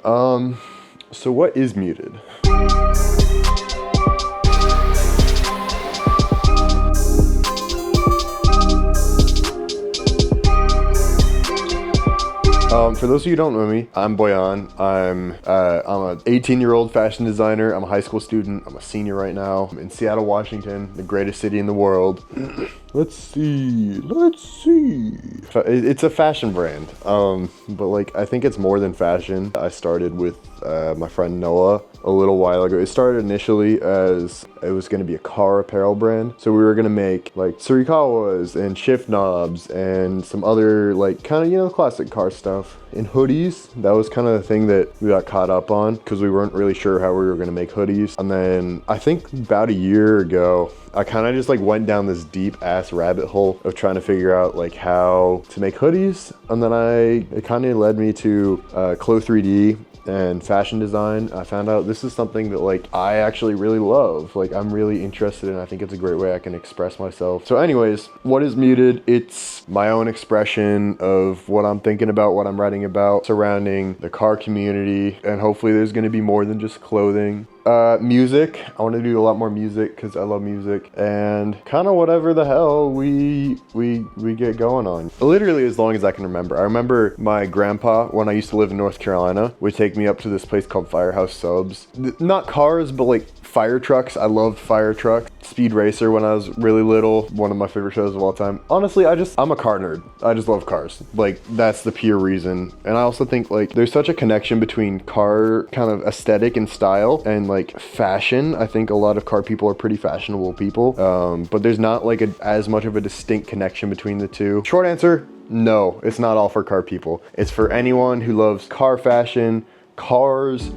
So what is Muted? For those of you who don't know me, I'm Boyan. I'm an 18-year-old fashion designer. I'm a high school student. I'm a senior right now. I'm in Seattle, Washington, the greatest city in the world. Let's see. It's a fashion brand, but like I think it's more than fashion. I started with my friend Noah a little while ago. It started initially as it was going to be a car apparel brand. So we were going to make like Surikawas and shift knobs and some other like kind of, you know, classic car stuff in hoodies. That was kind of the thing that we got caught up on because we weren't really sure how we were going to make hoodies. And then I think about a year ago, I kind of just like went down this deep ass rabbit hole of trying to figure out like how to make hoodies. And then it kind of led me to Clo 3D and fashion design. I found out this is something that like I actually really love. Like I'm really interested in. I think it's a great way I can express myself. So anyways, what is Muted? It's my own expression of what I'm thinking about, what I'm writing about surrounding the car community, and hopefully there's going to be more than just clothing. Music. I want to do a lot more music because I love music, and kind of whatever the hell we get going on. Literally as long as I can remember. I remember my grandpa, when I used to live in North Carolina, would take me up to this place called Firehouse Subs. Not cars, but like fire trucks. I loved fire trucks. Speed Racer when I was really little, one of my favorite shows of all time. Honestly, I'm a car nerd. I just love cars. Like that's the pure reason. And I also think like there's such a connection between car kind of aesthetic and style and like fashion. I think a lot of car people are pretty fashionable people, but there's not like as much of a distinct connection between the two. Short answer, no, it's not all for car people. It's for anyone who loves car fashion, cars,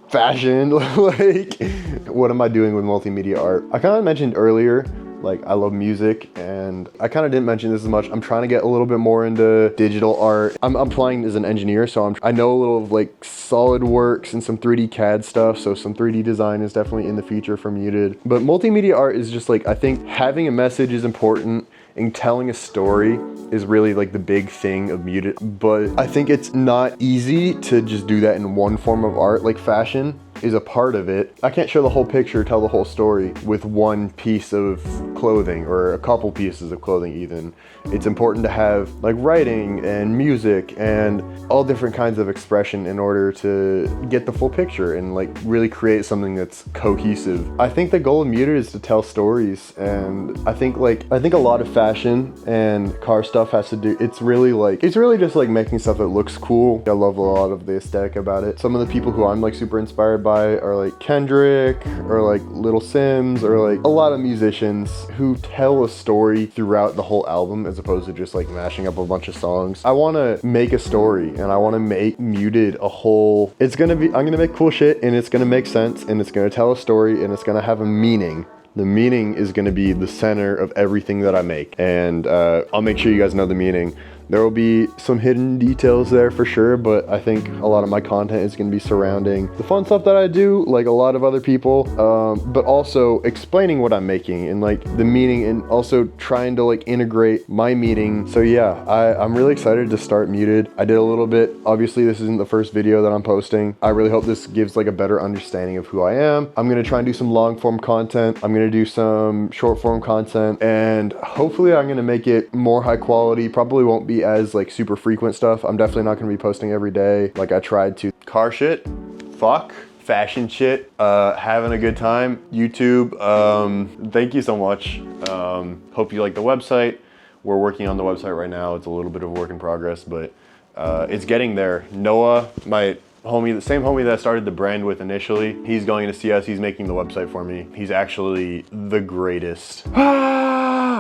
fashion. Like what am I doing with multimedia art? I kind of mentioned earlier like I love music, and I kind of didn't mention this as much. I'm trying to get a little bit more into digital art. I'm applying as an engineer, so I know a little of like SolidWorks and some 3D CAD stuff, so some 3D design is definitely in the future for Muted. But multimedia art is just like, I think having a message is important, and telling a story is really like the big thing of Muted. But I think it's not easy to just do that in one form of art. Like fashion is a part of it. I can't show the whole picture, tell the whole story with one piece of clothing or a couple pieces of clothing even. It's important to have like writing and music and all different kinds of expression in order to get the full picture and like really create something that's cohesive. I think the goal of Muted is to tell stories, and I think a lot of fashion and car stuff has to do, it's really just like making stuff that looks cool. I love a lot of the aesthetic about it. Some of the people who I'm like super inspired by are like Kendrick or like Little Sims or like a lot of musicians who tell a story throughout the whole album as opposed to just like mashing up a bunch of songs. I want to make a story, and I want to make Muted a whole, I'm gonna make cool shit, and it's gonna make sense, and it's gonna tell a story, and it's gonna have a meaning. The meaning is going to be the center of everything that I make, and I'll make sure you guys know the meaning. There will be some hidden details there for sure, but I think a lot of my content is going to be surrounding the fun stuff that I do, like a lot of other people, but also explaining what I'm making and like the meaning, and also trying to like integrate my meaning. So yeah, I'm really excited to start Muted. I did a little bit. Obviously, this isn't the first video that I'm posting. I really hope this gives like a better understanding of who I am. I'm going to try and do some long form content. I'm going to do some short form content, and hopefully I'm going to make it more high quality. Probably won't be as like super frequent stuff. I'm definitely not going to be posting every day like I tried to. Car shit, fuck, fashion shit, having a good time. YouTube, thank you so much. Hope you like the website. We're working on the website right now. It's a little bit of a work in progress, but it's getting there. Noah, my homie, the same homie that I started the brand with initially, he's going to see us. He's making the website for me. He's actually the greatest.